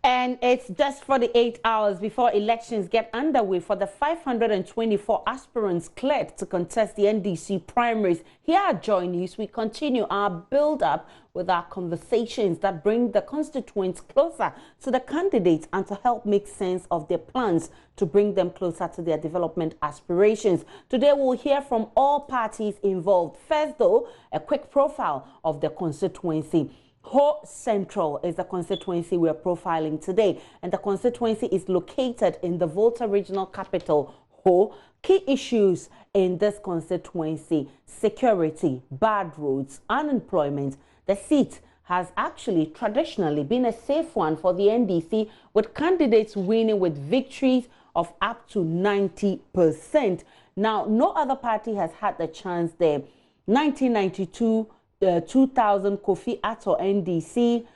And it's just 48 hours before elections get underway for the 524 aspirants cleared to contest the NDC primaries. Here at Joy News, we continue our build-up with our conversations that bring the constituents closer to the candidates and to help make sense of their plans to bring them closer to their development aspirations. Today, we'll hear from all parties involved. First, though, a quick profile of the constituency. Ho Central is the constituency we're profiling today, and the constituency is located in the Volta regional capital, Ho. Key issues in this constituency: security, bad roads, unemployment. The seat has actually traditionally been a safe one for the NDC, with candidates winning with victories of up to 90%. Now, no other party has had the chance there. 1992, 2000 Kofi Atto NDC,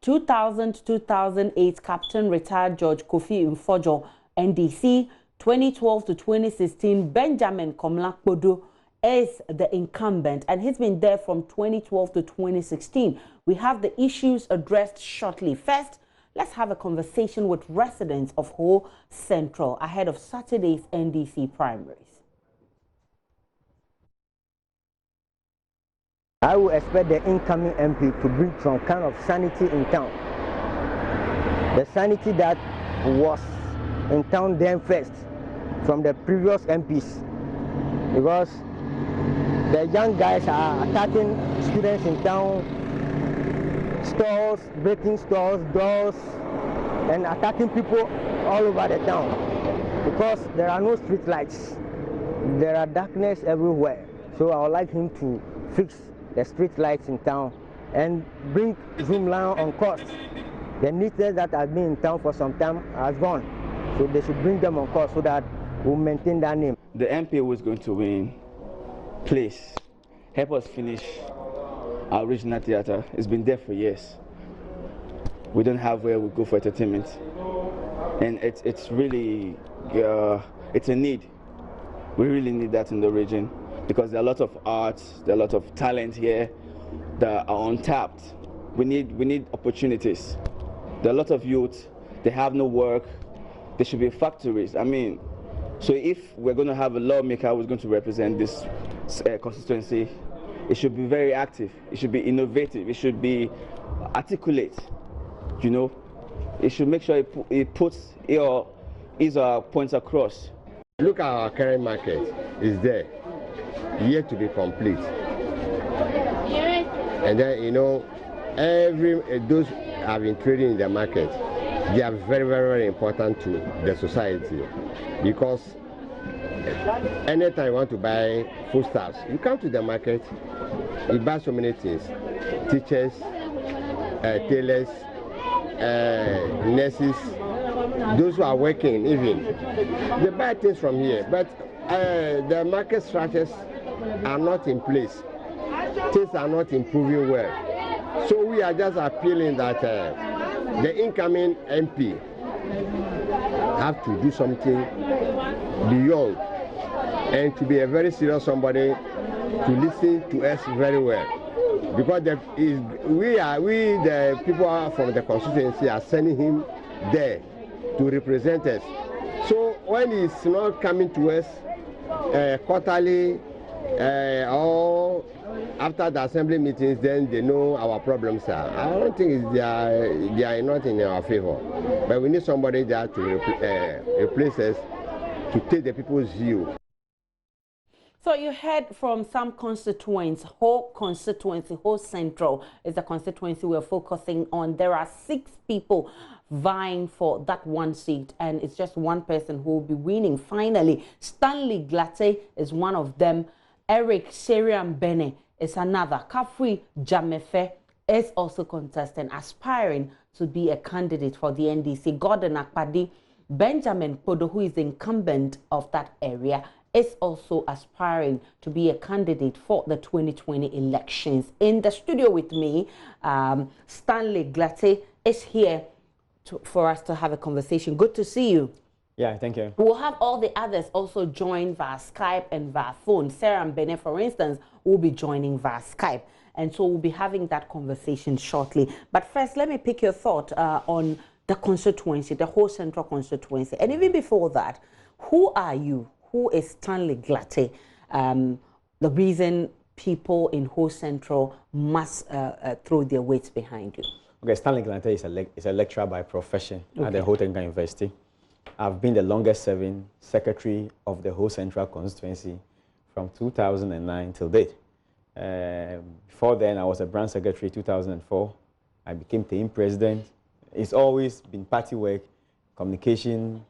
2000-2008 Captain retired George Kofi Mfojo NDC, 2012 to 2016 Benjamin Komlakpodo is the incumbent, and he's been there from 2012 to 2016. We have the issues addressed shortly. First, let's have a conversation with residents of Ho Central ahead of Saturday's NDC primaries. I would expect the incoming MP to bring some kind of sanity in town. The sanity that was in town then first from the previous MPs. Because the young guys are attacking students in town, stores, breaking stores, doors, and attacking people all over the town. Because there are no street lights. There are darkness everywhere. So I would like him to fix the street lights in town and bring Zoomland on course. The neatness that has been in town for some time has gone. So they should bring them on course so that we'll maintain that name. The MP who is going to win, please help us finish our regional theater. It's been there for years. We don't have where we go for entertainment. And it's really, it's a need. We really need that in the region, because there are a lot of arts, there are a lot of talent here that are untapped. We need opportunities. There are a lot of youth, they have no work. There should be factories. I mean, so if we're going to have a lawmaker who's going to represent this constituency, it should be very active. It should be innovative. It should be articulate. You know, it should make sure it puts his points across. Look at our current market. It's there, yet to be complete. And then, you know, those have been trading in the market, they are very, very, very important to the society, because anytime you want to buy foodstuffs, you come to the market, you buy so many things: teachers, tailors, nurses, those who are working even, they buy things from here. But the market structures are not in place. Things are not improving well. So we are just appealing that the incoming MP have to do something beyond, and to be a very serious somebody, to listen to us very well. Because we the people from the constituency are sending him there to represent us. So when he's not coming to us quarterly or after the assembly meetings, then they know our problems are. I don't think they are not in our favor. But we need somebody there to replace us, to take the people's view. So you heard from some constituents. Whole constituency, Whole Central is the constituency we're focusing on. There are 6 people vying for that one seat, and it's just one person who will be winning finally. Stanley Glatte is one of them. Eric Seriam Bene is another. Kafui Jamefe is also contesting, aspiring to be a candidate for the NDC. Gordon Akpadi, Benjamin Podo, who is the incumbent of that area, is also aspiring to be a candidate for the 2020 elections. In the studio with me, Stanley Glatte is here for us to have a conversation. Good to see you. Yeah, thank you. We'll have all the others also join via Skype and via phone. Sarah and Bene, for instance, will be joining via Skype. And so we'll be having that conversation shortly. But first, let me pick your thought on the constituency, the whole central constituency. And even before that, who are you? Who is Stanley Glatte? The reason people in whole central must throw their weights behind you. Okay, Stanley Glatte is a lecturer by profession at the Whole Central University. I've been the longest serving secretary of the whole central constituency from 2009 till date. Before then, I was a branch secretary 2004. I became team president. It's always been party work, communication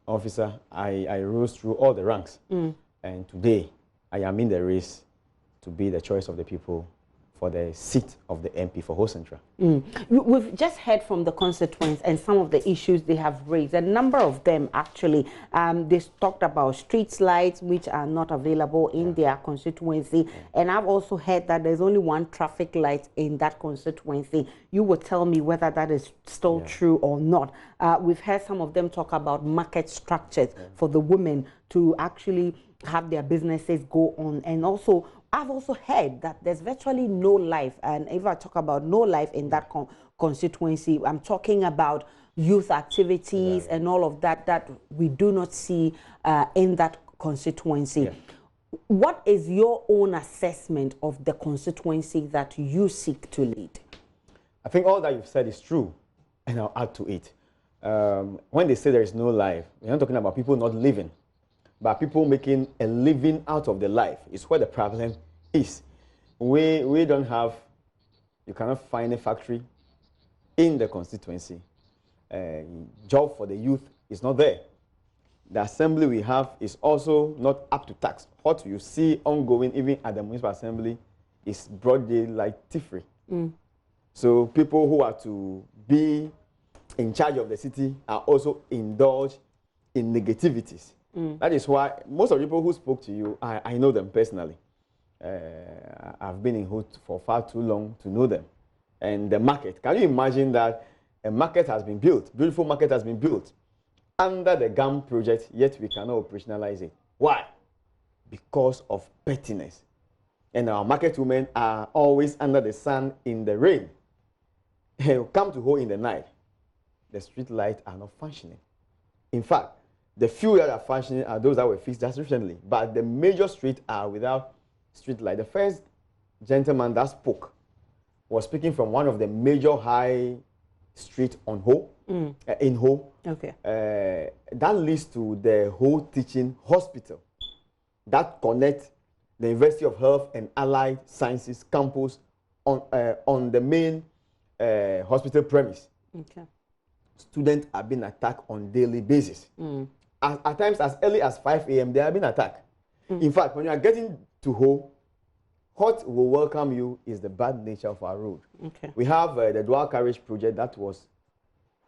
officer. I rose through all the ranks. And today, I am in the race to be the choice of the people for the seat of the MP for whole central. We've just heard from the constituents and some of the issues they have raised. A number of them actually, they talked about street lights which are not available in their constituency. And I've also heard that there's only one traffic light in that constituency. You will tell me whether that is still true or not. We've heard some of them talk about market structures for the women to actually have their businesses go on. And also, I've also heard that there's virtually no life, and if I talk about no life in that constituency, I'm talking about youth activities and all of that that we do not see in that constituency. What is your own assessment of the constituency that you seek to lead? I think all that you've said is true, and I'll add to it. When they say there is no life, we're not talking about people not living, but people making a living out of the life is where the problem is. We don't have, you cannot find a factory in the constituency. Job for the youth is not there. The assembly we have is also not up to tax. What you see ongoing even at the municipal assembly is broad daylight thievery. So people who are to be in charge of the city are also indulged in negativities. That is why most of the people who spoke to you, I know them personally. I've been in Hood for far too long to know them. And the market, can you imagine that a market has been built, beautiful market has been built under the GAM project, yet we cannot operationalize it. Why? Because of pettiness. And our market women are always under the sun in the rain. Come to home in the night, the street lights are not functioning. In fact, the few that are functioning are those that were fixed just recently, but the major streets are without street light. The first gentleman that spoke was speaking from one of the major high streets on Ho, in Ho. That leads to the Ho Teaching Hospital that connects the University of Health and Allied Sciences campus on the main hospital premise. Students are being attacked on a daily basis. At times as early as 5 a.m. they are being attacked. In fact, when you are getting to Ho, what will welcome you is the bad nature of our road. We have the dual carriage project that was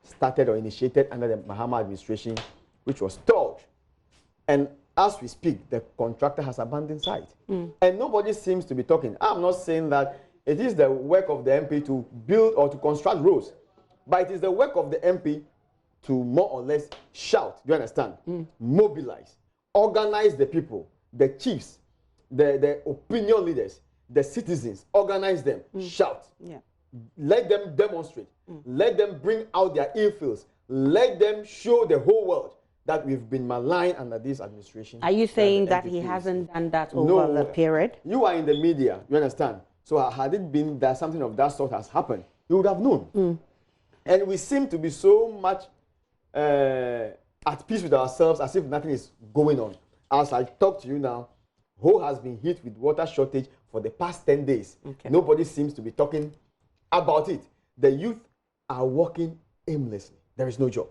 started or initiated under the Mahama administration, which was stalled. And as we speak, the contractor has abandoned site. And nobody seems to be talking. I'm not saying that it is the work of the MP to build or to construct roads, but it is the work of the MP to more or less shout, do you understand? Mobilize, organize the people, the chiefs, the opinion leaders, the citizens, organize them, shout. Let them demonstrate. Let them bring out their ill feels. Let them show the whole world that we've been maligned under this administration. Are you saying that he hasn't done that over the period? You are in the media, you understand? So had it been that something of that sort has happened, you would have known. And we seem to be so much at peace with ourselves as if nothing is going on. As I talk to you now, Ho has been hit with water shortage for the past 10 days. Nobody seems to be talking about it. The youth are working aimlessly. There is no job.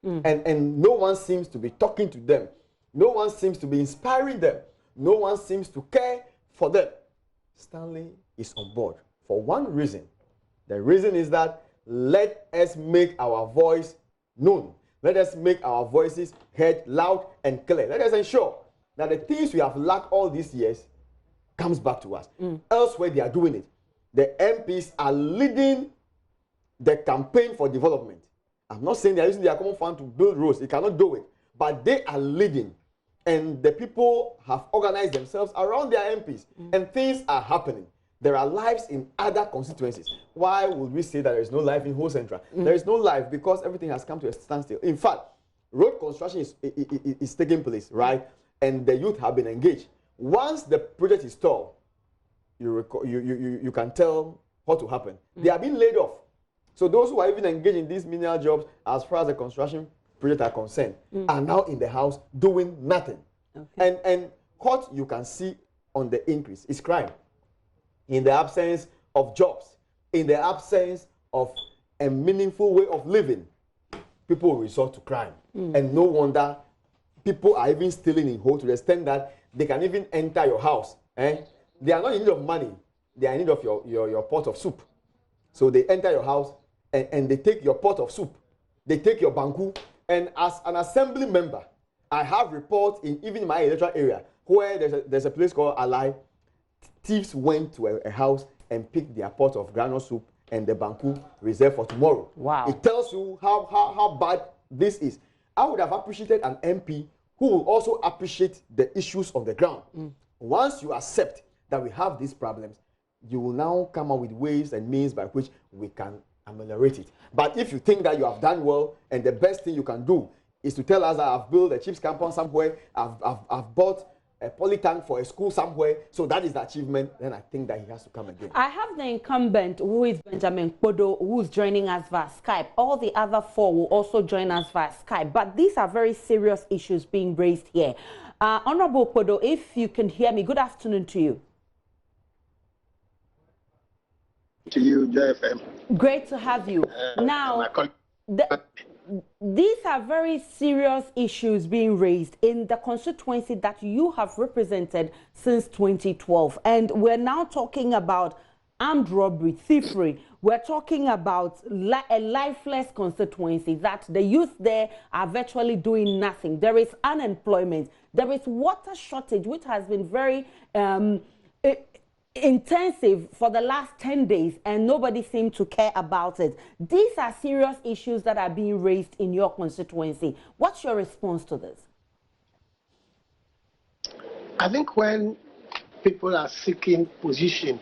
And no one seems to be talking to them. No one seems to be inspiring them. No one seems to care for them. Stanley is on board for one reason. The reason is that let us make our voice known. Let us make our voices heard loud and clear. Let us ensure that the things we have lacked all these years comes back to us. Elsewhere, they are doing it. The MPs are leading the campaign for development. I'm not saying they are using their common fund to build roads. They cannot do it. But they are leading. And the people have organized themselves around their MPs. And things are happening. There are lives in other constituencies. Why would we say that there is no life in whole Central? There is no life because everything has come to a standstill. In fact, road construction is taking place, right? And the youth have been engaged. Once the project is stalled, you can tell what will happen. They are being laid off. So those who are even engaged in these menial jobs, as far as the construction project are concerned, are now in the house doing nothing. Okay. And what you can see on the increase is crime. In the absence of jobs, in the absence of a meaningful way of living, people will resort to crime. And no wonder people are even stealing in whole to the extent that they can even enter your house. They are not in need of money. They are in need of your pot of soup. So they enter your house and they take your pot of soup. They take your banku. And as an assembly member, I have reports in even my electoral area where there's a place called Alai. Thieves went to a house and picked their pot of granule soup and the banku reserved for tomorrow. Wow. It tells you how bad this is. I would have appreciated an MP who will also appreciate the issues on the ground. Once you accept that we have these problems, you will now come up with ways and means by which we can ameliorate it. But if you think that you have done well and the best thing you can do is to tell us that I've built a chips compound somewhere, I've bought a polytank for a school somewhere, so that is the achievement, then I think that he has to come again. I have the incumbent, who is Benjamin Kodo, who's joining us via Skype. All the other four will also join us via Skype, but these are very serious issues being raised here. Honorable Kodo, if you can hear me, good afternoon to you. To you, JFM. Great to have you. Now, these are very serious issues being raised in the constituency that you have represented since 2012. And we're now talking about armed robbery, thievery. We're talking about a lifeless constituency, that the youth there are virtually doing nothing. There is unemployment. There is water shortage, which has been very intensive for the last 10 days, and nobody seemed to care about it. These are serious issues that are being raised in your constituency. What's your response to this? I think when people are seeking position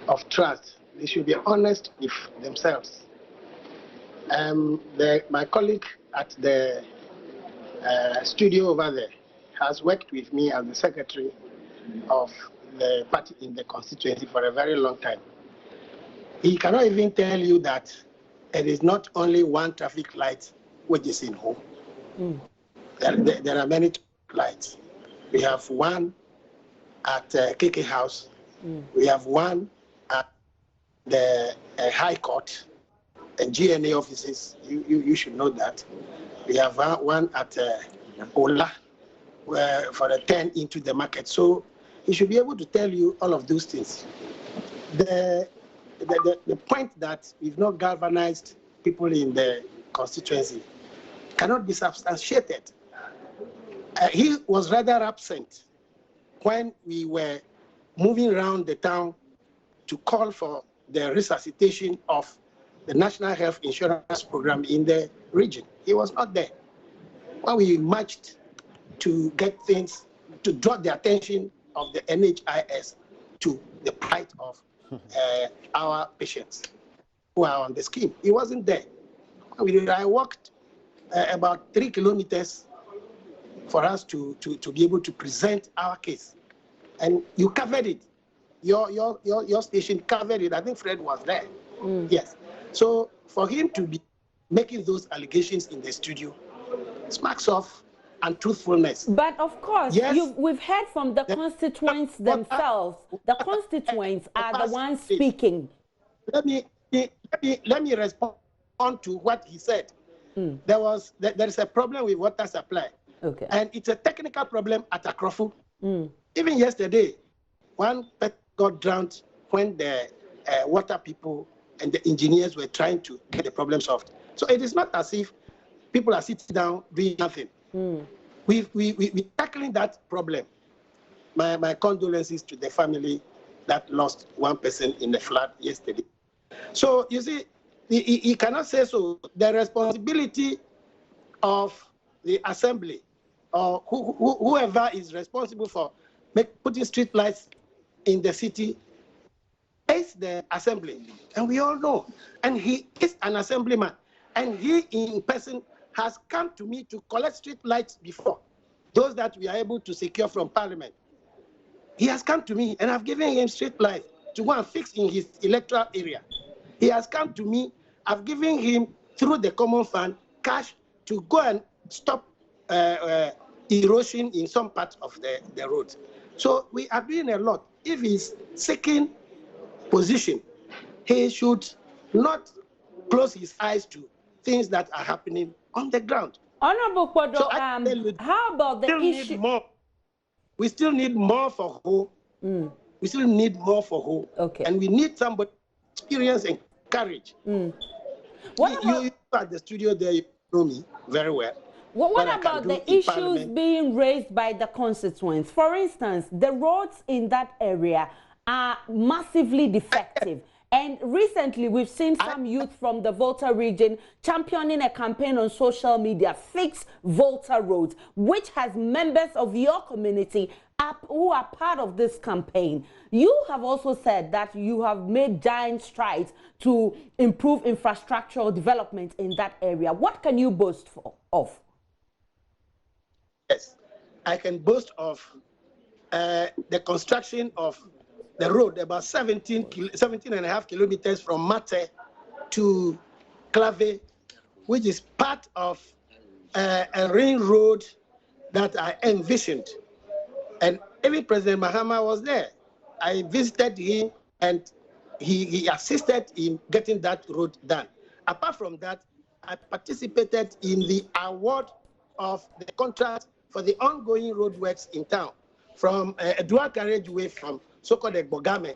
of trust, they should be honest with themselves. My colleague at the studio over there has worked with me as the secretary of the party in the constituency for a very long time. He cannot even tell you that it is not only one traffic light which is in home. There are many lights. We have one at KK House. We have one at the High Court and GNA offices. You should know that. We have one at Ola, where for the turn into the market. So he should be able to tell you all of those things. The point that we've not galvanized people in the constituency cannot be substantiated. He was rather absent when we were moving around the town to call for the resuscitation of the National Health Insurance Program in the region. He was not there. When we marched to get things, to draw the attention of the NHIS to the plight of our patients who are on the scheme. He wasn't there. I walked about 3 kilometers for us to be able to present our case. And you covered it. Your station covered it. I think Fred was there. Yes. So for him to be making those allegations in the studio smacks of untruthfulness. But of course, yes, we've heard from the constituents themselves. The constituents are the ones speaking. Let me respond to what he said. There is a problem with water supply. Okay. And it's a technical problem at Akrofu. Even yesterday, one person got drowned when the water people and the engineers were trying to get the problem solved. So it is not as if people are sitting down doing nothing. We're tackling that problem. My condolences to the family that lost one person in the flood yesterday. So you see, he cannot say so. The responsibility of the assembly or whoever is responsible for putting street lights in the city is the assembly, and we all know. And he is an assemblyman, and he in person has come to me to collect street lights before, those that we are able to secure from Parliament. He has come to me, and I've given him street lights to go and fix in his electoral area. He has come to me, I've given him, through the common fund, cash to go and stop erosion in some parts of the roads. So we are doing a lot. If he's seeking position, he should not close his eyes to things that are happening on the ground. Honorable Kwodo, So how about the issue? We still need more for who. We still need more for who. Okay. And we need somebody experience and courage. What about, you at the studio there, you know me very well. what about the issues being raised by the constituents? For instance, the roads in that area are massively defective. And recently, we've seen some youth from the Volta region championing a campaign on social media, Fix Volta Roads, which has members of your community who are part of this campaign. You have also said that you have made giant strides to improve infrastructural development in that area. What can you boast of? Yes, I can boast of the construction of the road, about 17 and a half kilometers from Mate to Clave, which is part of a ring road that I envisioned. And even President Mahama was there. I visited him, and he assisted in getting that road done. Apart from that, I participated in the award of the contract for the ongoing roadworks in town, from a dual carriageway from so-called Bogame,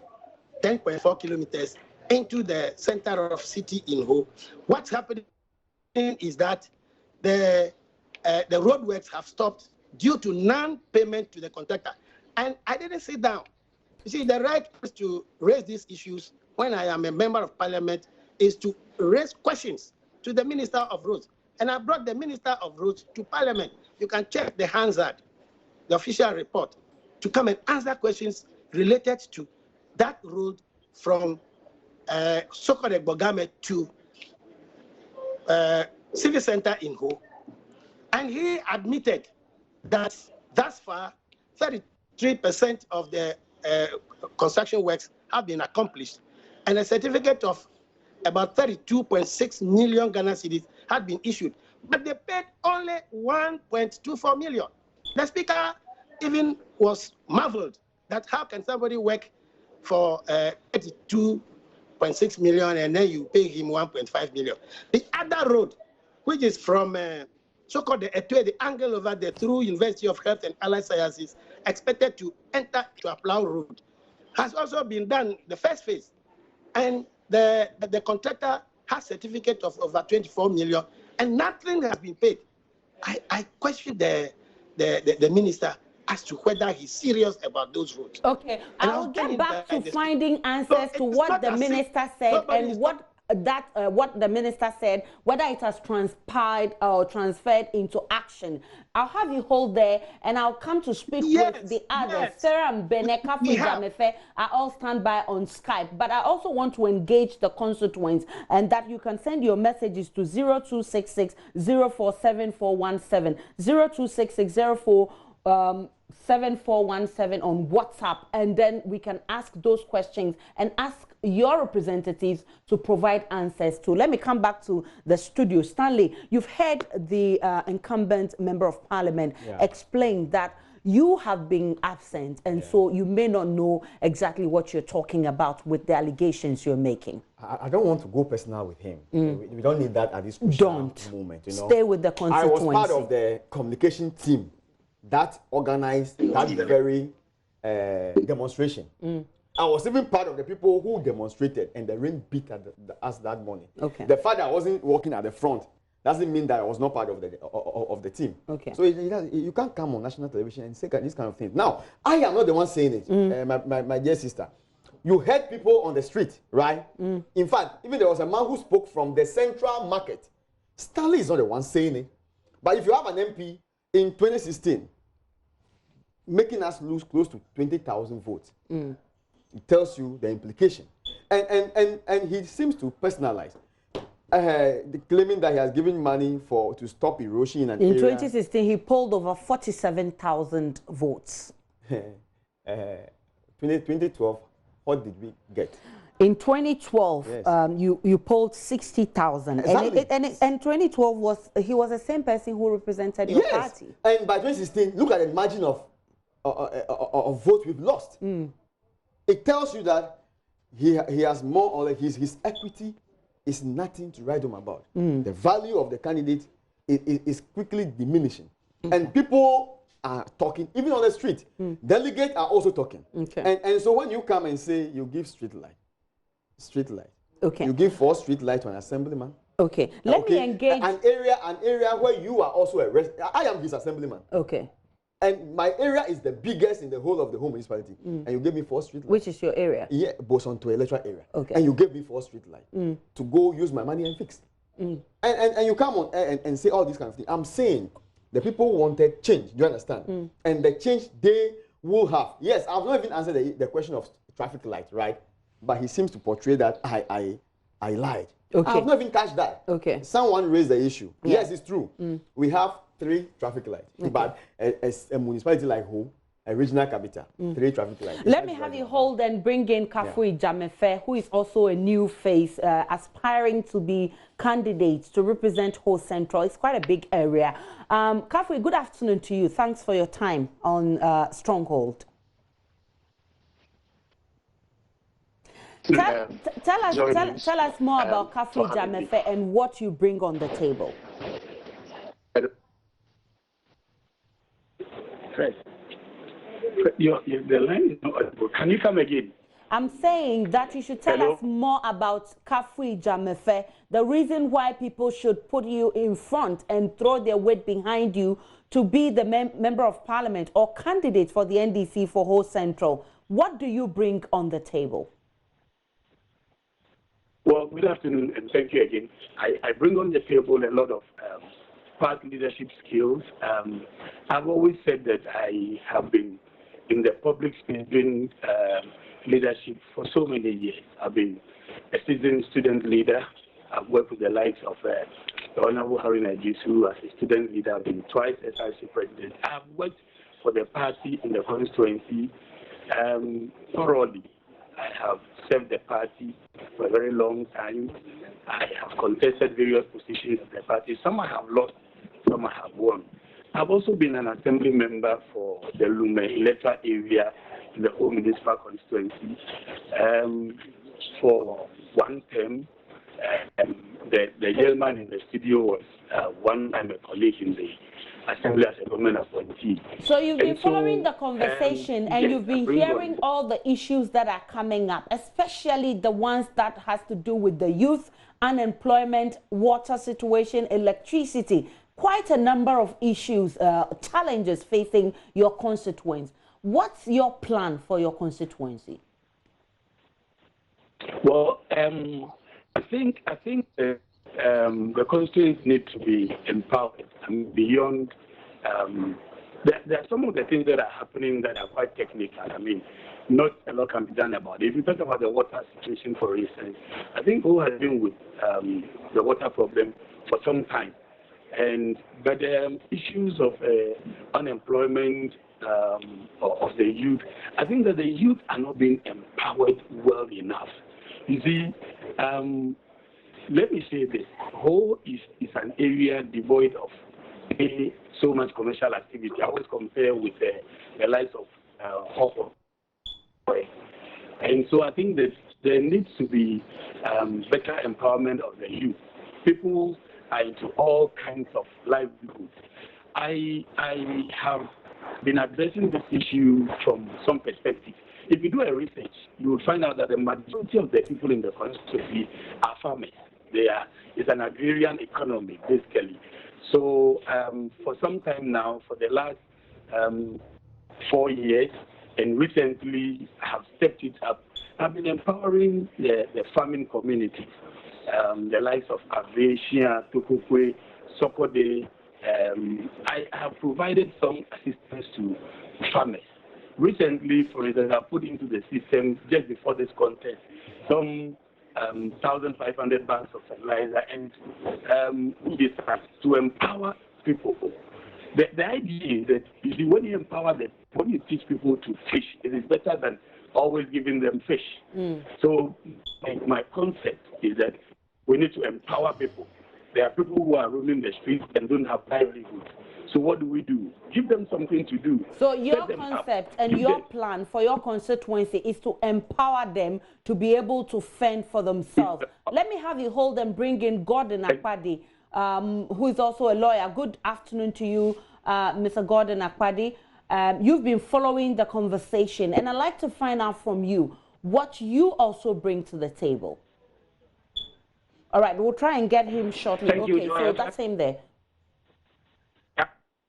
10.4 kilometers, into the center of city in Ho. What's happening is that the roadworks have stopped due to non-payment to the contractor. And I didn't sit down. You see, the right to raise these issues when I am a member of Parliament is to raise questions to the Minister of Roads. And I brought the Minister of Roads to Parliament. You can check the Hansard, the official report, to come and answer questions related to that road from so-called Bogame to Civic Center in Ho. And he admitted that thus far, 33% of the construction works have been accomplished, and a certificate of about 32.6 million Ghana cedis had been issued, but they paid only 1.24 million. The speaker even was marveled that how can somebody work for 32.6 million and then you pay him 1.5 million. The other road, which is from so-called the angle over there through University of Health and Allied Sciences, expected to enter to a plow road, has also been done, the first phase. And the contractor has certificate of over 24 million, and nothing has been paid. I question the minister as to whether he's serious about those roads. Okay, I'll get back to finding answers to what the minister said and what the minister said, whether it has transpired or transferred into action. I'll have you hold there, and I'll come to speak with the others. Sarah and Beneka Fujamefe are all stand by on Skype, but I also want to engage the constituents, and that you can send your messages to 0266 047417, 0266 7417 on WhatsApp, and then we can ask those questions and ask your representatives to provide answers to. Let me come back to the studio. Stanley, you've heard the incumbent member of parliament explain that you have been absent, and so you may not know exactly what you're talking about with the allegations you're making. I don't want to go personal with him. We don't need that at this moment. You know? Stay with the constituency. I was part of the communication team that organized that very demonstration. I was even part of the people who demonstrated, and the rain beat at us that morning. Okay. The fact that I wasn't working at the front doesn't mean that I was not part of the team. Okay. So you can't come on national television and say these kind of things. Now, I am not the one saying it, my dear sister. You heard people on the street, right? In fact, even there was a man who spoke from the central market. Stanley is not the one saying it. But if you have an MP in 2016 making us lose close to 20,000 votes, it tells you the implication. And he seems to personalize. Claiming that he has given money to stop erosion in an area. In 2016, he polled over 47,000 votes. 2012, what did we get? In 2012, yes. You polled 60,000. Exactly. And 2012 he was the same person who represented your party. And by 2016, look at the margin of votes we've lost. It tells you that he has more or less his equity is nothing to write home about. The value of the candidate is quickly diminishing. And people are talking, even on the street. Delegates are also talking. And so when you come and say you give street light, you give 4 street lights to an assemblyman. Let me engage. An area where you are also a resident. I am his assemblyman. And my area is the biggest in the whole of the whole municipality. And you gave me 4 street lights. Which is your area? Yeah, Boson to electoral area. And you gave me 4 street lights to go use my money and fix. And you come on and say all these kind of things. I'm saying the people wanted change. Do you understand? And the change they will have. Yes, I've not even answered the question of traffic light, right? But he seems to portray that I lied. I have not even catch that. Someone raised the issue. Yes, it's true. We have 3 traffic lights. But a municipality like Ho, a regional capital, 3 traffic lights. Let me have you hold and bring in Kafui Jamefe, who is also a new face, aspiring to be candidate to represent Ho Central. It's quite a big area. Kafui, good afternoon to you. Thanks for your time on Stronghold. Tell us more about Kafui Jamefe and what you bring on the table. The line is not audible. Can you come again? I'm saying that you should tell us more about Kafui Jamefe, the reason why people should put you in front and throw their weight behind you to be the member of parliament or candidate for the NDC for Ho Central. What do you bring on the table? Well, good afternoon, and thank you again. I bring on the table a lot of party leadership skills. I've always said that I have been in the public space doing leadership for so many years. I've been a seasoned student leader. I've worked with the likes of the Honorable Harry Najisu as a student leader. I've been twice SRC president. I've worked for the party in the constituency thoroughly. I have served the party for a very long time. I have contested various positions of the party. Some I have lost, some I have won. I've also been an assembly member for the Lume electoral area in the whole municipal constituency for 1 term. The gentleman in the studio was one time a colleague in the assembly as a government appointee. So you've been following the conversation and you've been hearing all the issues that are coming up, especially the ones that has to do with the youth, unemployment, water situation, electricity, quite a number of issues, challenges facing your constituents. What's your plan for your constituency? Well, I think the constituents need to be empowered and beyond. There are some of the things that are happening that are quite technical. I mean, not a lot can be done about it. If you talk about the water situation, for instance, I think who has been with the water problem for some time. But the issues of unemployment of the youth, I think that the youth are not being empowered well enough. You see, let me say this: Ho is an area devoid of so much commercial activity. I always compare with the likes of Hong. And so I think that there needs to be better empowerment of the youth. People are into all kinds of livelihoods. I have been addressing this issue from some perspectives. If you do a research, you will find out that the majority of the people in the constituency are farmers. It's an agrarian economy, basically. So for some time now, for the last 4 years, and recently have stepped it up, I've been empowering the farming communities, the likes of Aveshia, Tokokwe, Sokode. I have provided some assistance to farmers. recently, for instance, I put into the system just before this contest some 1,500 bags of fertilizer and to empower people. The idea is that you see, when you empower them, when you teach people to fish, it is better than always giving them fish. So my concept is that we need to empower people. There are people who are roaming the streets and don't have livelihood. So what do? Give them something to do. So your concept and your plan for your constituency is to empower them to be able to fend for themselves. Let me have you hold and bring in Gordon Akpadi, who is also a lawyer. Good afternoon to you, Mr. Gordon Akpadi. You've been following the conversation, and I'd like to find out from you what you also bring to the table. All right, we'll try and get him shortly. Thank you, so that's him there.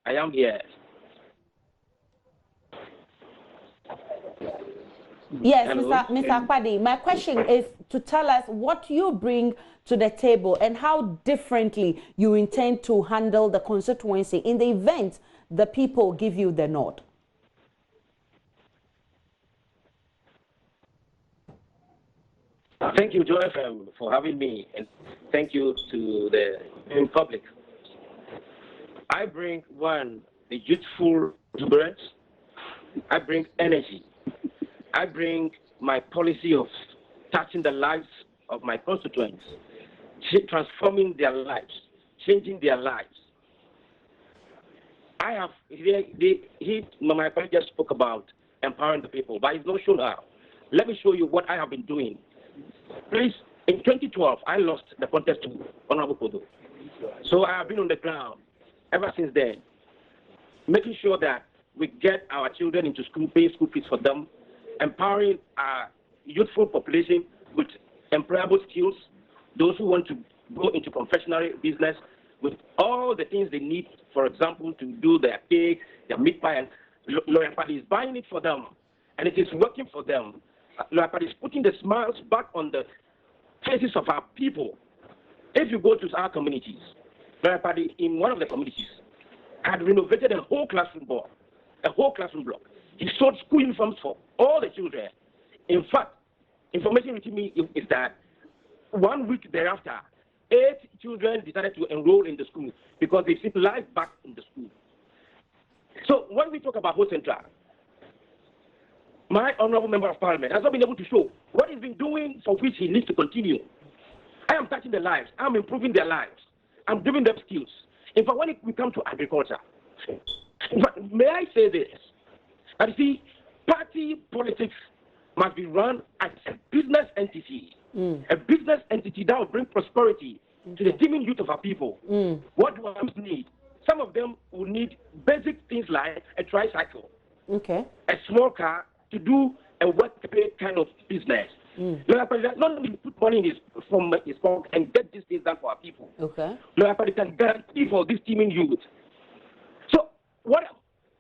I am here. Yes, Hello. Mr. Akpadi, my question is to tell us what you bring to the table and how differently you intend to handle the constituency in the event the people give you the nod. Thank you, Joy, for having me, and thank you to the public. I bring, one, the youthful exuberance. I bring energy. I bring my policy of touching the lives of my constituents, transforming their lives, changing their lives. I have, my colleague just spoke about empowering the people, but it's not shown how. Let me show you what I have been doing. Please, in 2012, I lost the contest to Honorable Kodo. So I have been on the ground ever since then, making sure that we get our children into school, pay school fees for them, empowering our youthful population with employable skills, those who want to go into confectionery business with all the things they need, for example, to do their cake, their meat pie, and Lawyer Party is buying it for them, and it is working for them. Lawyer Party is putting the smiles back on the faces of our people. If you go to our communities, Lawyer Party in one of the communities had renovated a whole classroom block, He sold school uniforms for all the children. In fact, information reaching me is that 1 week thereafter, 8 children decided to enroll in the school because they see life back in the school. So when we talk about Ho Central, my honorable member of parliament has not been able to show what he's been doing for which he needs to continue. I am touching their lives. I'm improving their lives. I'm giving them skills. In fact, when we come to agriculture, may I say this? And see, party politics must be run as a business entity. A business entity that will bring prosperity to the teeming youth of our people. What do I need? Some of them will need basic things like a tricycle, a small car to do a work-pay kind of business. Not only put money in his pocket and get these things done for our people. Lawyer can guarantee for this teeming youth. So what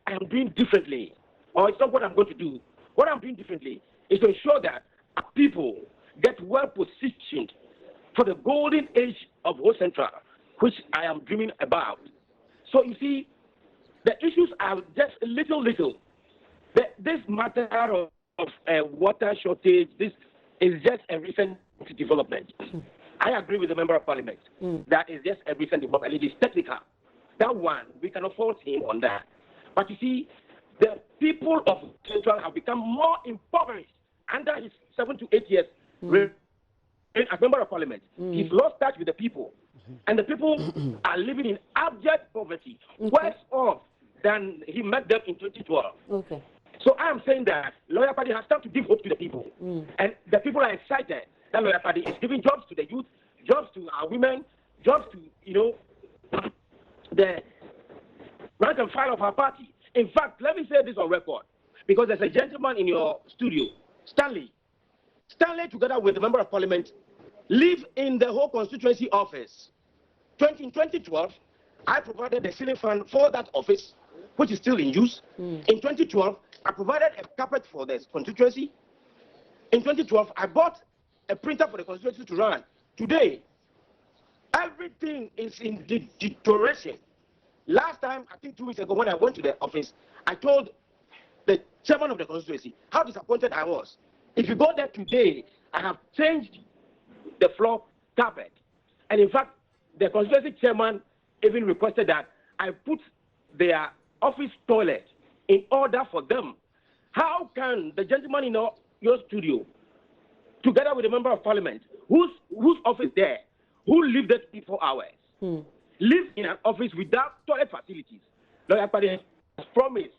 I am doing differently, or it's not what I'm going to do, what I'm doing differently is to ensure that our people get well positioned for the golden age of Ho Central, which I am dreaming about. So you see, the issues are just little. This matter of water shortage, this is just a recent development. I agree with the member of parliament. That is just a recent development. It is technical. That one, we cannot fault him on that. But you see, the people of Central have become more impoverished under his 7 to 8 years as member of parliament. He's lost touch with the people. And the people are living in abject poverty, worse off than he met them in 2012. So I am saying that Lawyer Party has time to give hope to the people. And the people are excited that Lawyer Party is giving jobs to the youth, jobs to our women, jobs to, the rank and file of our party. In fact, let me say this on record, because there's a gentleman in your studio, Stanley. Stanley, together with the member of parliament, live in the whole constituency office. In 2012, I provided the ceiling fan for that office, which is still in use. In 2012, I provided a carpet for the constituency. In 2012, I bought a printer for the constituency to run. Today, everything is in deterioration. Last time, I think 2 weeks ago, when I went to the office, I told the chairman of the constituency, how disappointed I was. If you go there today, I have changed the floor carpet. And in fact, the constituency chairman even requested that I put their office toilet in order for them. How can the gentleman in your studio, together with a member of parliament, whose office there, who lived there 24 hours, live in an office without toilet facilities? Lawyer Akpade has promised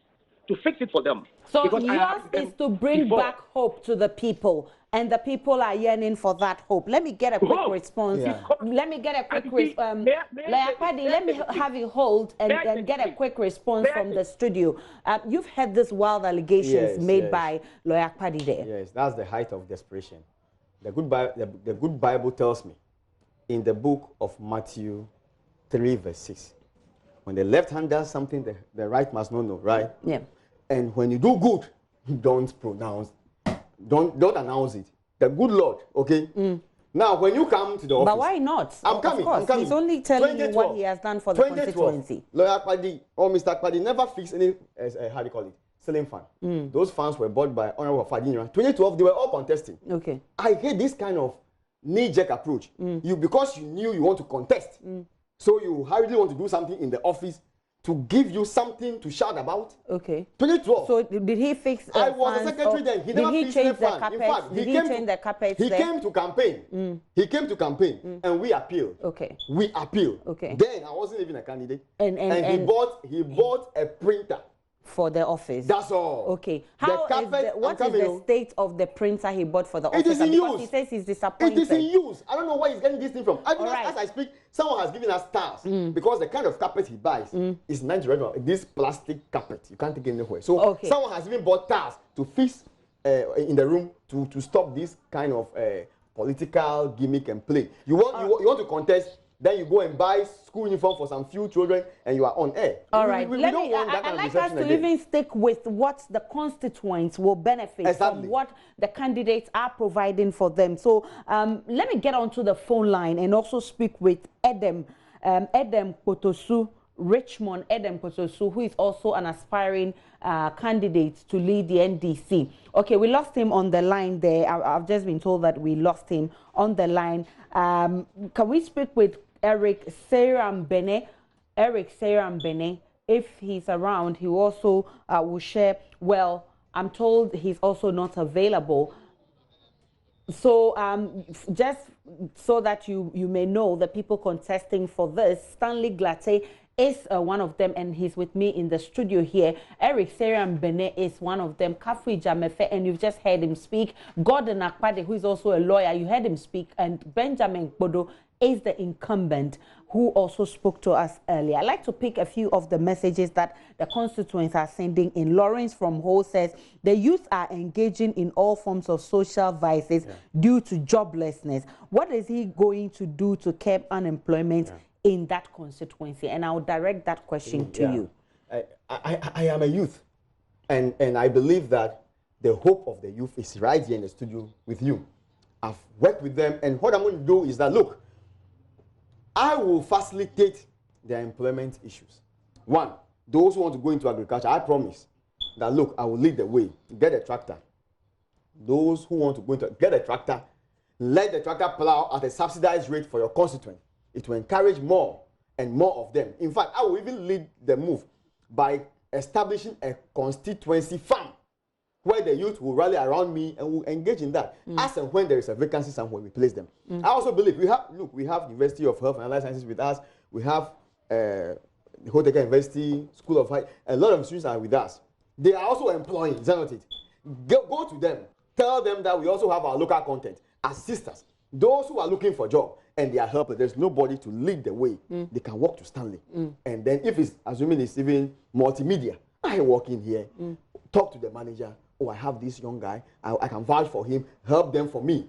to fix it for them. So yours is to bring back hope to the people, and the people are yearning for that hope. Let me get a quick response. Yeah. Let me get a quick response. Let me have you hold and get a quick response from the studio. You've had these wild allegations made by Lawyer Akpade there. Yes, that's the height of desperation. The good Bible tells me in the book of Matthew 3 verse 6, when the left hand does something, the right must not know, right? Yeah. And when you do good, don't announce it. The good Lord, okay? Now, when you come to the office... But why not? I'm coming. He's only telling you what he has done for the constituency. Lawyer Akpade or Mr. Akpade never fixed any, how do you call it, ceiling fan. Those fans were bought by Honorable Fadinra. 2012, they were all contesting. Okay. I hate this kind of knee-jerk approach. Because you knew you want to contest, so you hurriedly want to do something in the office to give you something to shout about. Okay. 2012. So did he fix? I was the secretary then. He never fixed the fan. In fact, he changed the carpet. He came to campaign. He came to campaign, and we appealed. Okay. We appealed. Okay. Then I wasn't even a candidate. And he bought a printer for the office. That's all. Okay. What is the state of the printer he bought for the office? It is in use. He says he's disappointed. It is in use. I don't know where he's getting this thing from. As I speak, someone has given us stars because the kind of carpet he buys is 90 red. This plastic carpet, you can't take it anywhere. So someone has even bought tires to fix in the room to stop this kind of political gimmick and play. You want to contest. Then you go and buy school uniform for some few children, and you are on air. All right. We don't want that I'd kind like of us to again. even stick with what the constituents will benefit from what the candidates are providing for them. So let me get onto the phone line and also speak with Edem Potosu, Richmond Edem Potosu, who is also an aspiring candidate to lead the NDC. Okay, we lost him on the line there. I've just been told that we lost him on the line. Can we speak with Eric Serambene? Eric Serambene, if he's around, he also will share. Well, I'm told he's also not available. So just so that you may know, the people contesting for this, Stanley Glatte is one of them, and he's with me in the studio here. Eric Serambene is one of them. Kafui Jamefe, and you've just heard him speak. Gordon Akpade, who is also a lawyer, you heard him speak. And Benjamin Bodo is the incumbent, who also spoke to us earlier. I'd like to pick a few of the messages that the constituents are sending in. Lawrence from Ho says, the youth are engaging in all forms of social vices due to joblessness. What is he going to do to curb unemployment in that constituency? And I'll direct that question to you. I am a youth, and I believe that the hope of the youth is right here in the studio with you. I've worked with them, and what I'm going to do is that, look, I will facilitate their employment issues. One, those who want to go into agriculture, I promise that, look, I will lead the way. Get a tractor. Those who want to go into, get a tractor, let the tractor plow at a subsidized rate for your constituent. It will encourage more and more of them. In fact, I will even lead the move by establishing a constituency farm where the youth will rally around me and will engage in that. As and when there is a vacancy somewhere, we place them. I also believe we have University of Health and Life Sciences with us. We have the Hoteka University, School of High. A lot of students are with us. They are also employing, is that not it? Go to them. Tell them that we also have our local content as sisters. Those who are looking for a job and they are helpless, there's nobody to lead the way. They can walk to Stanley. And then if it's, assuming it's even multimedia, I walk in here, talk to the manager. Oh, I have this young guy. I can vouch for him, help them for me.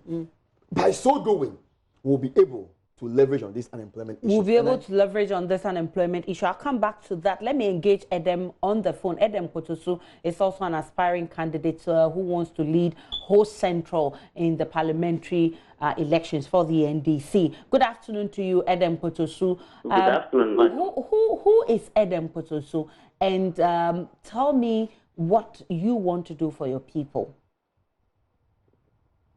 By so doing, we'll be able to leverage on this unemployment issue. We'll be able to leverage on this unemployment issue. I'll come back to that. Let me engage Edem on the phone. Edem Potosu is also an aspiring candidate who wants to lead Ho Central in the parliamentary elections for the NDC. Good afternoon to you, Edem Potosu. Good afternoon, who is Edem Potosu? And tell me what you want to do for your people.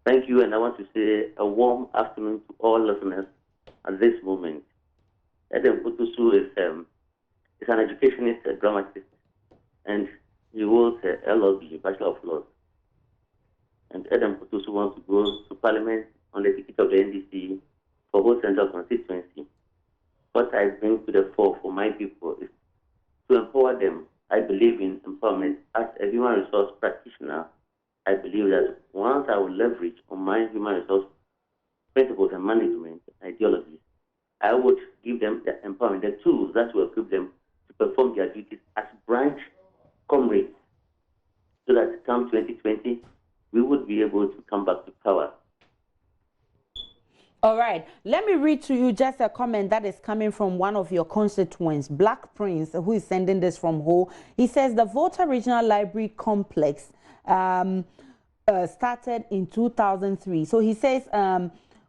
Thank you, and I want to say a warm afternoon to all listeners at this moment. Adam Putusu is an educationist, a dramatist, and he holds a LLB, Bachelor of Laws. And Adam Putusu wants to go to Parliament on the ticket of the NDC for whole central constituency. What I bring to the fore for my people is to empower them. I believe in empowerment. As a human resource practitioner, I believe that once I will leverage on my human resource principles and management ideologies, I would give them the empowerment, the tools that will equip them to perform their duties as branch comrades, so that come 2020, we would be able to come back to power. All right, let me read to you just a comment that is coming from one of your constituents, Black Prince, who is sending this from Ho. He says the Volta Regional Library Complex started in 2003. So he says,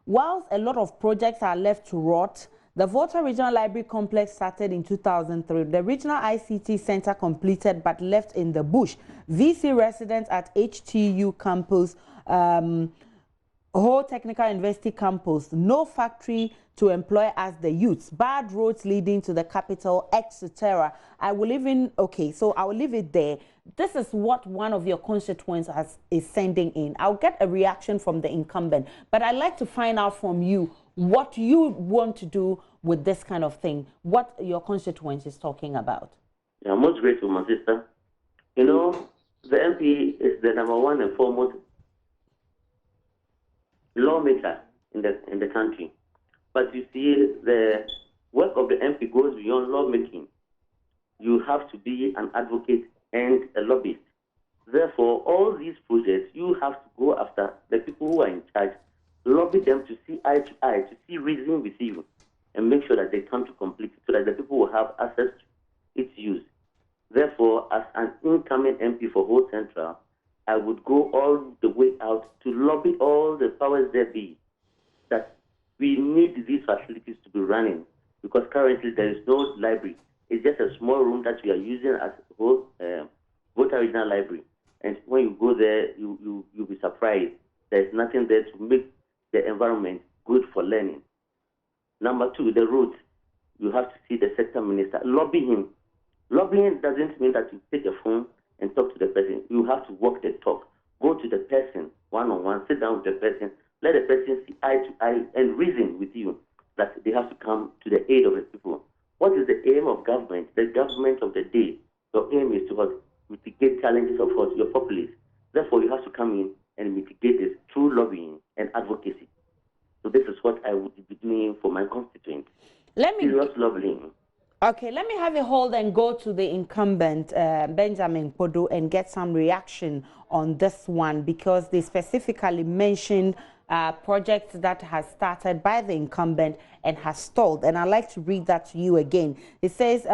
whilst a lot of projects are left to rot, the Volta Regional Library Complex started in 2003. The Regional ICT Center completed but left in the bush. VC residents at HTU campus, whole technical university campus, no factory to employ as the youths, bad roads leading to the capital, etc. I will even, okay, so I will leave it there. This is what one of your constituents is sending in. I'll get a reaction from the incumbent, but I'd like to find out from you what you want to do with this kind of thing, what your constituent is talking about. Yeah, I'm most grateful, my sister. You know, the MP is the #1 and foremost lawmaker in the country. But you see, the work of the MP goes beyond lawmaking. You have to be an advocate and a lobbyist. Therefore, all these projects, you have to go after the people who are in charge, lobby them to see eye to eye, to see reason with you, and make sure that they come to complete it so that the people will have access to its use. Therefore, as an incoming MP for Whole Central, I would go all the way out to lobby all the powers there be that we need these facilities to be running, because currently there is no library. It's just a small room that we are using as a whole Volta Regional Library. And when you go there, you'll be surprised. There's nothing there to make the environment good for learning. Number two, the roads. You have to see the sector minister. Lobby him. Lobbying doesn't mean that you take a phone and talk to the person. You have to walk the talk. Go to the person one-on-one, sit down with the person, let the person see eye to eye and reason with you that they have to come to the aid of the people. What is the aim of government? The government of the day. Your aim is to mitigate challenges of your populace. Therefore, you have to come in and mitigate this through lobbying and advocacy. So this is what I would be doing for my constituents. Serious lobbying. Okay, let me have a hold and go to the incumbent, Benjamin Podo, and get some reaction on this one, because they specifically mentioned projects that has started by the incumbent and has stalled. And I'd like to read that to you again. It says,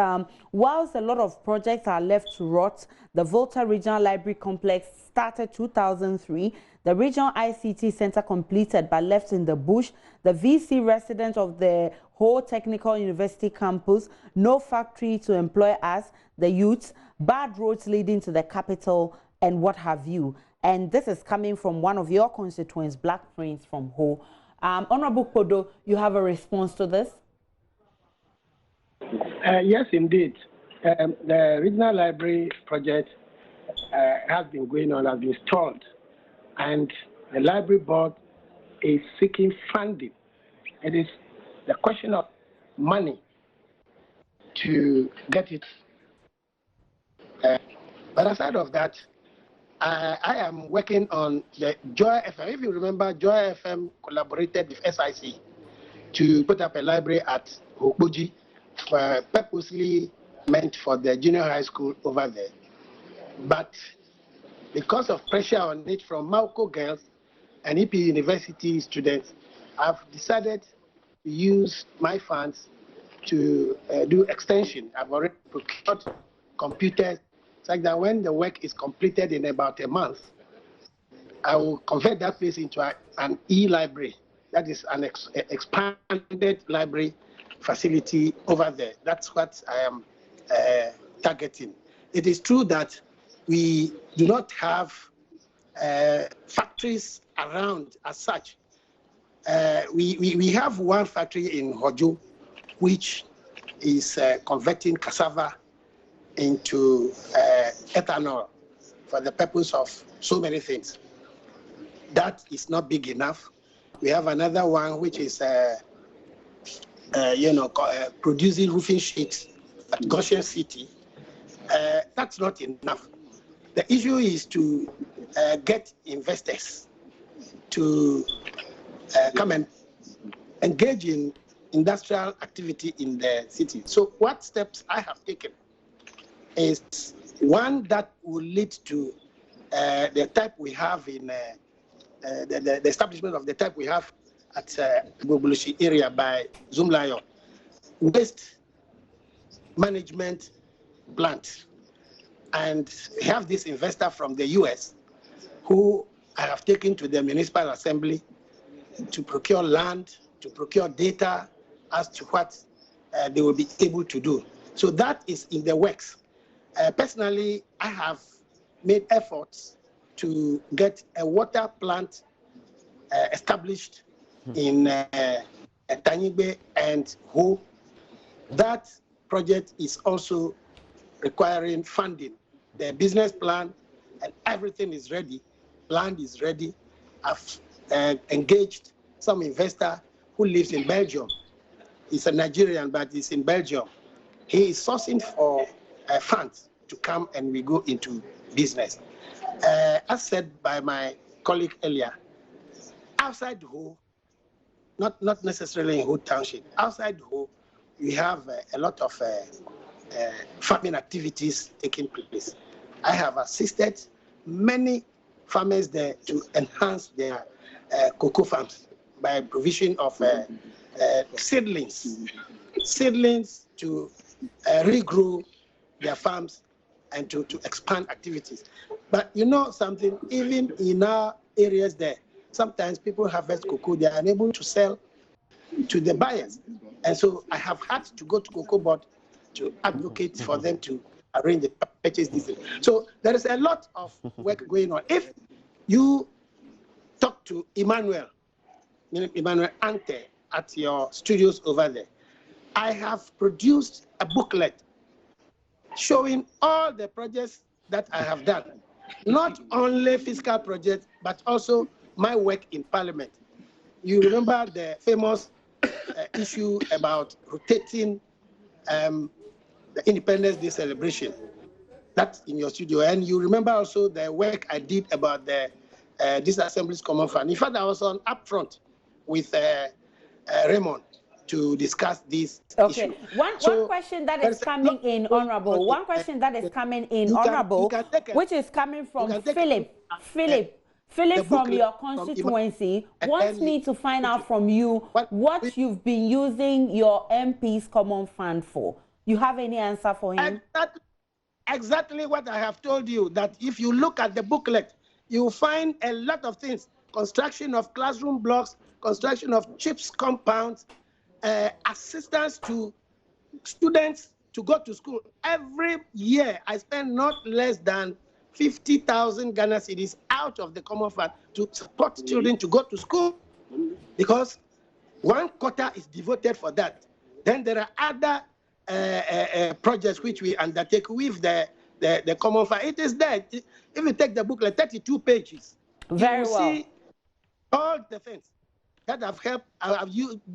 whilst a lot of projects are left to rot, the Volta Regional Library Complex started 2003. The Regional ICT Center completed but left in the bush. The VC residents of the whole technical university campus, no factory to employ us, the youths, bad roads leading to the capital, and what have you. And this is coming from one of your constituents, Black Prince from Ho. Honorable Podo, you have a response to this? Yes, indeed. The regional library project has been going on, has been stalled, and the library board is seeking funding. It is the question of money to get it. But aside of that, I am working on the Joy FM. If you remember, Joy FM collaborated with SIC to put up a library at Okpuji, purposely meant for the junior high school over there. But because of pressure on it from Mauko girls and EP University students, I've decided to use my funds to do extension. I've already procured computers, such that when the work is completed in about a month, I will convert that place into an e-library. That is an expanded library facility over there. That's what I am targeting. It is true that we do not have factories around as such. We have one factory in Hojo, which is converting cassava into ethanol for the purpose of so many things. That is not big enough. We have another one which is producing roofing sheets at Goshen City. That's not enough. The issue is to get investors to come and engage in industrial activity in the city. So what steps I have taken is one that will lead to the type we have in the establishment of the type we have at Bobulushi area by Zoomlion, waste management plant. And we have this investor from the US who I have taken to the municipal assembly to procure land, to procure data as to what they will be able to do. So that is in the works. Personally, I have made efforts to get a water plant established in Tanyigbe and Ho. That project is also requiring funding. The business plan and everything is ready. Land is ready. I've engaged some investor who lives in Belgium. He's a Nigerian, but he's in Belgium. He is sourcing for funds to come and we go into business. As said by my colleague earlier, outside Ho, not necessarily in Ho Township, outside Ho, we have a lot of farming activities taking place. I have assisted many farmers there to enhance their cocoa farms by provision of seedlings to regrow their farms and to expand activities. But you know something, even in our areas there, sometimes people harvest cocoa, they are unable to sell to the buyers. And so I have had to go to Cocoa Board to advocate for them to arrange the purchase deal. So there is a lot of work going on. If you talk to Emmanuel Ante at your studios over there, I have produced a booklet showing all the projects that I have done. Not only fiscal projects, but also my work in Parliament. You remember the famous issue about rotating the Independence Day celebration. That's in your studio. And you remember also the work I did about the Disassembly's Common Fund. In fact, I was on upfront with Raymond to discuss this issue. One question that is coming in, Honorable. One question that is coming in, Honorable, which is coming from Philip from your constituency wants me to find out from you what you've been using your MP's Common Fund for. You have any answer for him? Exactly what I have told you, that if you look at the booklet, you find a lot of things. Construction of classroom blocks, construction of CHIPS compounds, assistance to students to go to school. Every year, I spend not less than 50,000 Ghana cedis out of the Common Fund to support children to go to school, because one quarter is devoted for that. Then there are other projects which we undertake with the Common Fund. It is there. If you take the booklet, 32 pages, Very you will well. see all the things that have helped,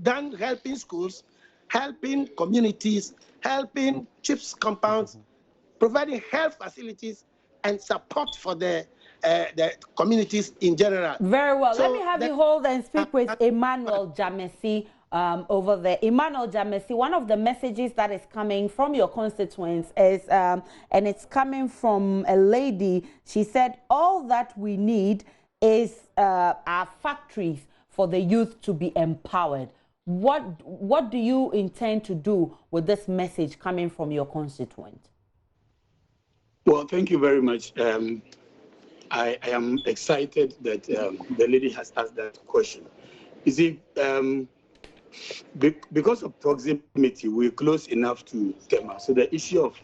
done helping schools, helping communities, helping CHIPS compounds, providing health facilities and support for the communities in general. Very well. So let me have you hold and speak with Emmanuel Jamesi over there. Emmanuel Jamesi, one of the messages that is coming from your constituents is, and it's coming from a lady, she said, all that we need is our factories for the youth to be empowered. What do you intend to do with this message coming from your constituent? Well, thank you very much. I am excited that the lady has asked that question. You see, because of proximity, we're close enough to Tema. So the issue of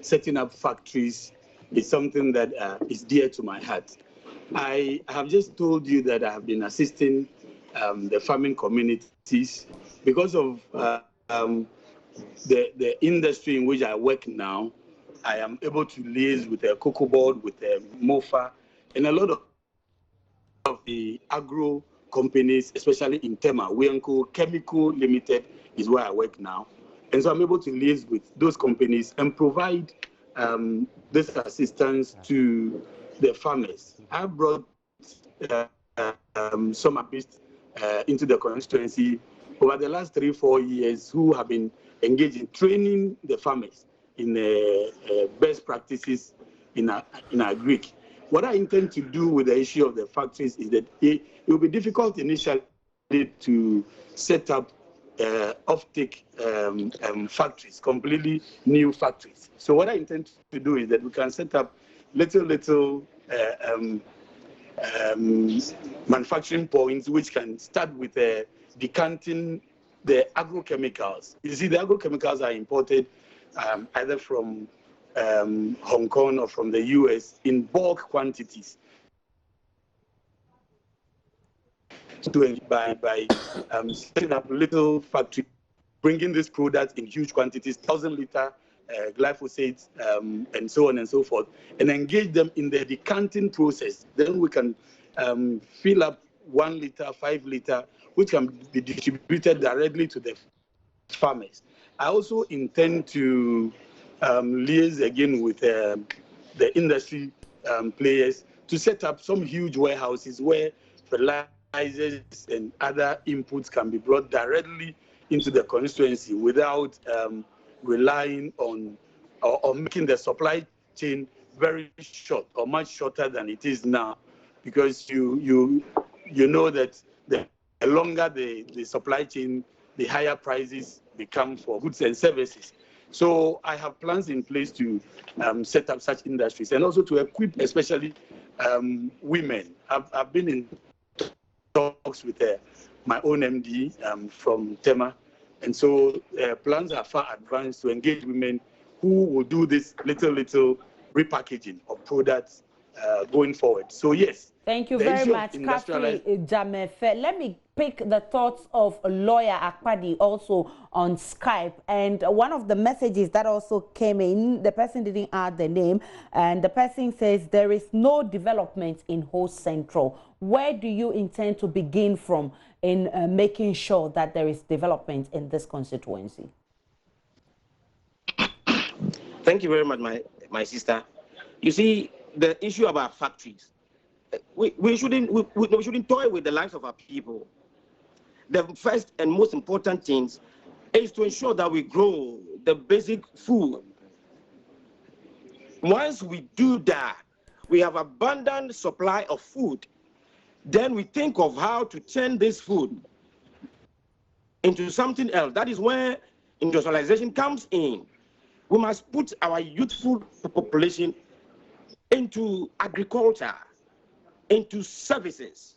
setting up factories is something that is dear to my heart. I have just told you that I have been assisting the farming communities because of the industry in which I work now. I am able to liaise with a cocoa board, with a MOFA, and a lot of the agro companies, especially in Tema. Wianco Chemical Limited is where I work now. And so I'm able to liaise with those companies and provide this assistance to the farmers. I brought some harvest into the constituency over the last 3-4 years who have been engaged in training the farmers in best practices in agric. What I intend to do with the issue of the factories is that it will be difficult initially to set up off-take factories, completely new factories. So what I intend to do is that we can set up little manufacturing points which can start with decanting the agrochemicals. You see, the agrochemicals are imported either from Hong Kong or from the US in bulk quantities. By setting up little factory, bringing this product in huge quantities, 1,000-liter glyphosate, and so on and so forth, and engage them in the decanting process. Then we can fill up 1 liter, 5 liter, which can be distributed directly to the farmers. I also intend to liaise again with the industry players to set up some huge warehouses where fertilizers and other inputs can be brought directly into the constituency without relying on or making the supply chain very short or much shorter than it is now, because you know that the longer the supply chain, the higher prices become for goods and services. So I have plans in place to set up such industries and also to equip especially women. I've been in talks with my own MD from Tema, and so plans are far advanced to engage women who will do this little repackaging of products going forward. So yes. Thank you very much, Kafri Jamefe. Let me pick the thoughts of lawyer Akpadi also on Skype. And one of the messages that also came in, the person didn't add the name, and the person says there is no development in Ho Central. Where do you intend to begin from in making sure that there is development in this constituency? Thank you very much, my sister. You see, the issue about factories, we shouldn't toy with the lives of our people. The first and most important things is to ensure that we grow the basic food. Once we do that, we have abundant supply of food. Then we think of how to turn this food into something else. That is where industrialization comes in. We must put our youthful population into agriculture, into services.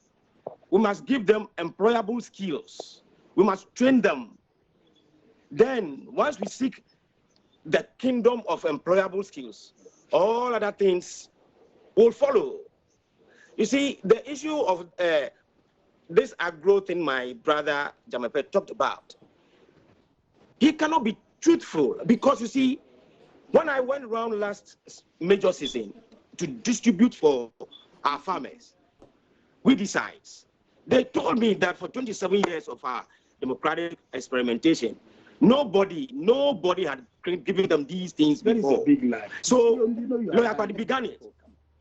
We must give them employable skills. We must train them. Then, once we seek the kingdom of employable skills, all other things will follow. You see, the issue of this agro thing my brother Jamepe talked about, he cannot be truthful, because you see, when I went around last major season to distribute for our farmers, we decide. They told me that for 27 years of our democratic experimentation, nobody had given them these things before. That is a big lie. So Lawyer Party began it.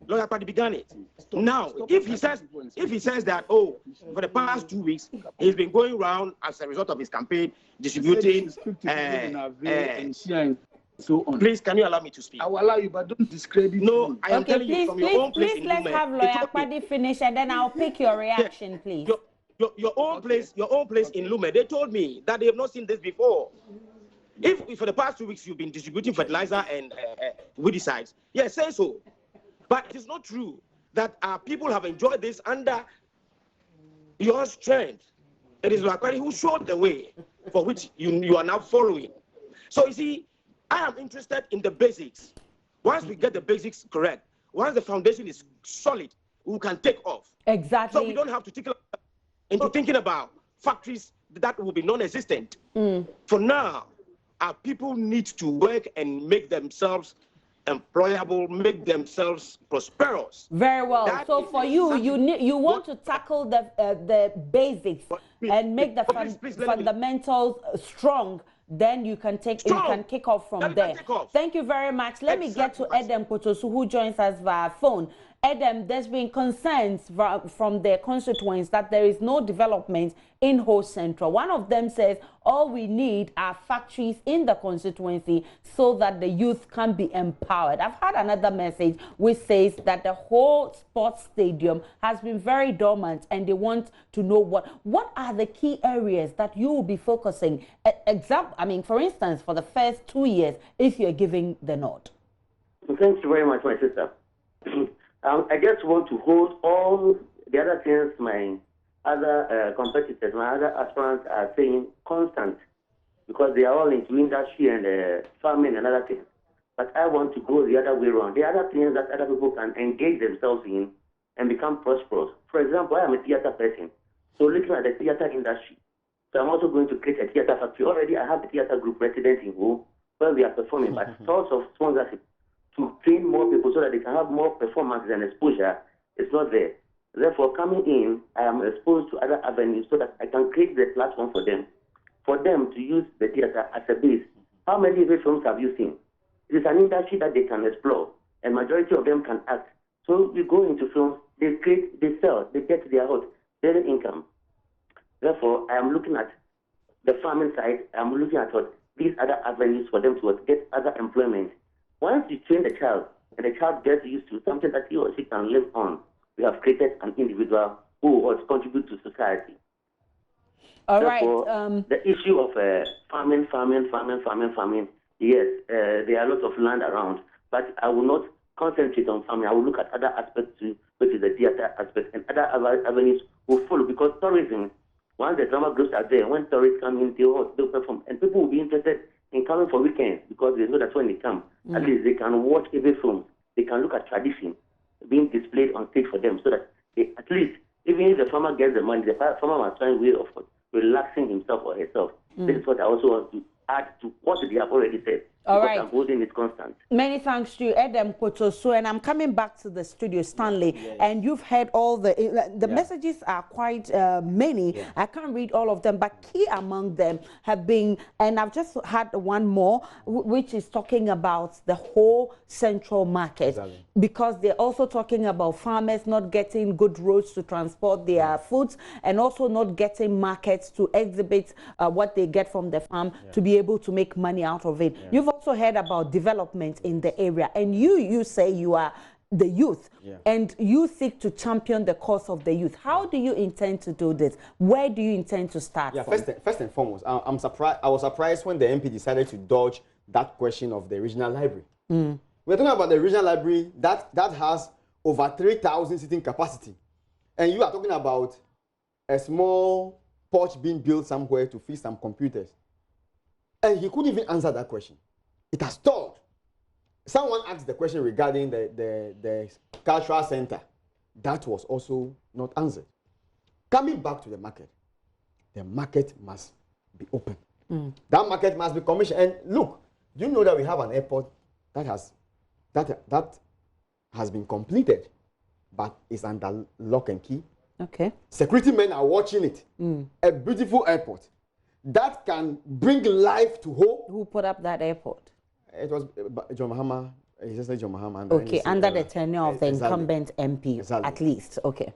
Lawyer Party began it. Now, if he says that, oh, for the past 2 weeks, he's been going around as a result of his campaign distributing so on. Please, can you allow me to speak? I will allow you, but don't discredit. No, I am telling you from your own place. Please, let's have Lawyer Akpadi finish, and then I'll pick your reaction, please. Your own place in Lume, they told me that they have not seen this before. If for the past 2 weeks you've been distributing fertilizer and weedicides, yes, say so. But it is not true that our people have enjoyed this under your strength. It is Lawyer Akpadi who showed the way for which you are now following. So you see, I am interested in the basics Once we get the basics correct, once the foundation is solid, we can take off. Exactly. So we don't have to tickle into thinking about factories that will be non-existent. For now, our people need to work and make themselves employable, make themselves prosperous. Very well. That so for you, you want to tackle the basics and make the fundamentals strong. Then you can kick off from there. Thank you very much. Let me get to Edem Kotosu, who joins us via phone. Edem, there's been concerns from their constituents that there is no development in Ho Central. One of them says all we need are factories in the constituency so that the youth can be empowered. I've had another message which says that the whole sports stadium has been very dormant and they want to know what are the key areas that you will be focusing. For instance, for the first 2 years, if you're giving the nod. Thank you very much, my sister. I just want to hold all the other things my other competitors, my other aspirants are saying constant, because they are all into industry and farming and other things. But I want to go the other way around. The other things that other people can engage themselves in and become prosperous. For example, I am a theater person, so looking at the theater industry. So I'm also going to create a theater factory. Already I have a theater group resident in Ho, where we are performing, but source of sponsorship to train more people so that they can have more performances and exposure is not there. Therefore, coming in, I am exposed to other avenues so that I can create the platform for them to use the theater as a base. How many films have you seen? It is an industry that they can explore, and majority of them can act. So we go into films, they create, they sell, they get their daily income. Therefore, I am looking at the farming side, I am looking at these other avenues for them to get other employment. Once you train the child, and the child gets used to something that he or she can live on, we have created an individual who will contribute to society. All Therefore, right. The issue of farming, yes, there are lots of land around, but I will not concentrate on farming. I will look at other aspects too, which is the theater aspect, and other avenues will follow, because tourism, once the drama groups are there, when tourists come in, they'll perform, and people will be interested in coming for weekends, because they know that when they come, at least they can watch every film. They can look at tradition being displayed on stage for them, so that they, at least, even if the farmer gets the money, the farmer must find a way of relaxing himself or herself. This is what I also want to add to what they have already said. All right. I'm holding it constant. Many thanks to you, Edem Kotosu, and I'm coming back to the studio, Stanley. Yes. And you've heard all the messages are quite many. Yeah. I can't read all of them, but key among them have been, and I've just had one more, which is talking about the whole central market. Exactly. Because they're also talking about farmers not getting good roads to transport their foods, and also not getting markets to exhibit what they get from the farm to be able to make money out of it. You've also heard about development in the area, and you say you are the youth, and you seek to champion the cause of the youth. How do you intend to do this? Where do you intend to start from? First and foremost, I'm surprised. I was surprised when the MP decided to dodge that question of the regional library. We're talking about the regional library that has over 3,000 seating capacity, and you are talking about a small porch being built somewhere to feed some computers, and he couldn't even answer that question. It has stalled. Someone asked the question regarding the cultural center. That was also not answered. Coming back to the market must be open. That market must be commissioned. And look, do you know that we have an airport that has been completed, but is under lock and key? Okay. Security men are watching it. A beautiful airport that can bring life to hope. Who put up that airport? It was John Mahama. He just said John Mahama. Okay, under the tenure of the incumbent MP, at least. Okay.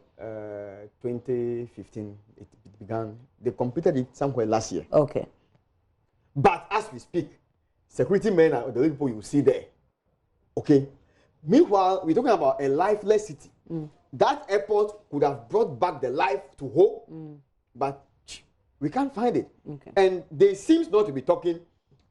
2015, it began. They completed it somewhere last year. Okay. But as we speak, security men are the people you see there. Okay. Meanwhile, we're talking about a lifeless city. That airport could have brought back the life to hope, but we can't find it. Okay. And they seem not to be talking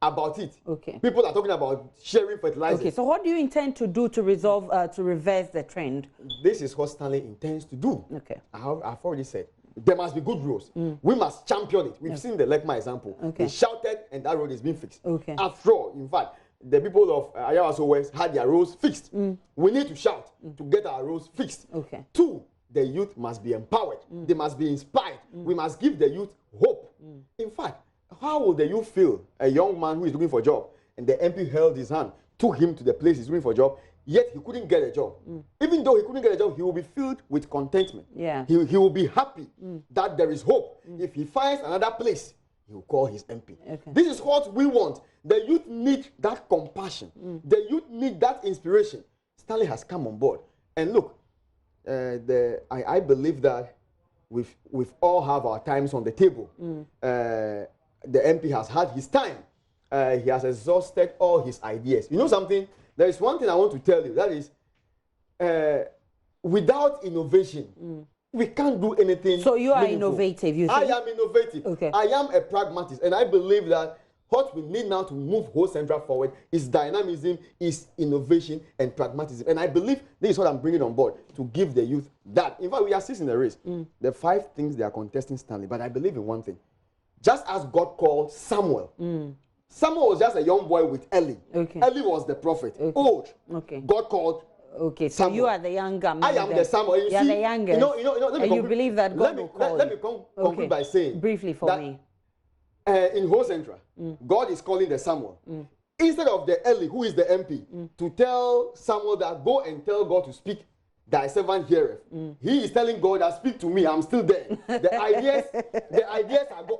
about it. Okay. People are talking about sharing fertilizer. Okay. So what do you intend to do to reverse the trend? This is what Stanley intends to do. Okay. I've already said there must be good roads. We must champion it. We've seen the Lekma example. Okay. They shouted and that road is being fixed. Okay. After all, in fact, the people of Ayawaso West had their roads fixed. We need to shout to get our roads fixed. Okay. 2, the youth must be empowered. They must be inspired. We must give the youth hope. In fact, how will the youth feel? A young man who is looking for a job, and the MP held his hand, took him to the place he's looking for a job, yet he couldn't get a job. Even though he couldn't get a job, he will be filled with contentment. Yeah. He will be happy that there is hope. If he finds another place, he will call his MP. Okay. This is what we want. The youth need that compassion. The youth need that inspiration. Stanley has come on board. And look, I believe that we've all have our times on the table. The MP has had his time. He has exhausted all his ideas. You know something? There is one thing I want to tell you. That is, without innovation, we can't do anything. So you are meaningful. innovative, you think? I am innovative. Okay. I am a pragmatist, and I believe that what we need now to move Whole Central forward is dynamism, is innovation, and pragmatism. And I believe this is what I'm bringing on board to give the youth that. In fact, we are 6 in the race. The 5 things they are contesting, Stanley. But I believe in one thing. Just as God called Samuel, Samuel was just a young boy with Eli. Okay. Eli was the prophet, old. Okay. God called. Okay, so Samuel. you are the younger man. I am the Samuel. You are see, the youngest. Let me and you believe that God will call let me conclude by saying briefly for that, me. In Whole Central, God is calling the Samuel. Instead of the Eli, who is the MP, to tell Samuel that go and tell God to speak, thy servant heareth. He is telling God that speak to me, I'm still there. The ideas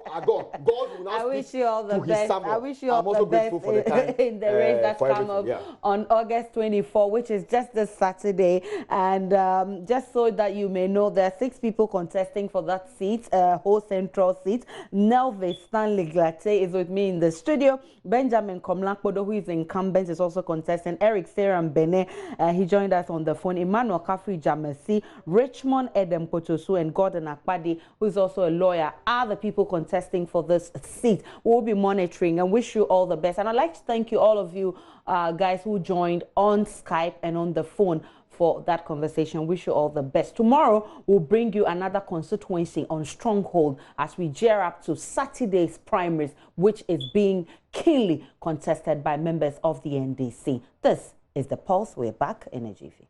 are gone. God will now I wish speak you all the to best. his Samuel. I wish you all I'm also the grateful best for the time, in the race that's come up on August 24, which is just this Saturday. And just so that you may know, there are 6 people contesting for that seat, Whole Central seat. Nelvis Stanley Glatte is with me in the studio. Benjamin Komlakbodo, who is incumbent, is also contesting. Eric Seram Bene, he joined us on the phone. Emmanuel Kafri Jamesi, Richmond Edem Kotosu, and Gordon Akpadi, who is also a lawyer, are the people contesting for this seat. We'll be monitoring and wish you all the best. And I'd like to thank you, all of you guys who joined on Skype and on the phone for that conversation. Wish you all the best. Tomorrow, we'll bring you another constituency on Stronghold as we gear up to Saturday's primaries, which is being keenly contested by members of the NDC. This is The Pulse. We're back in a jiffy.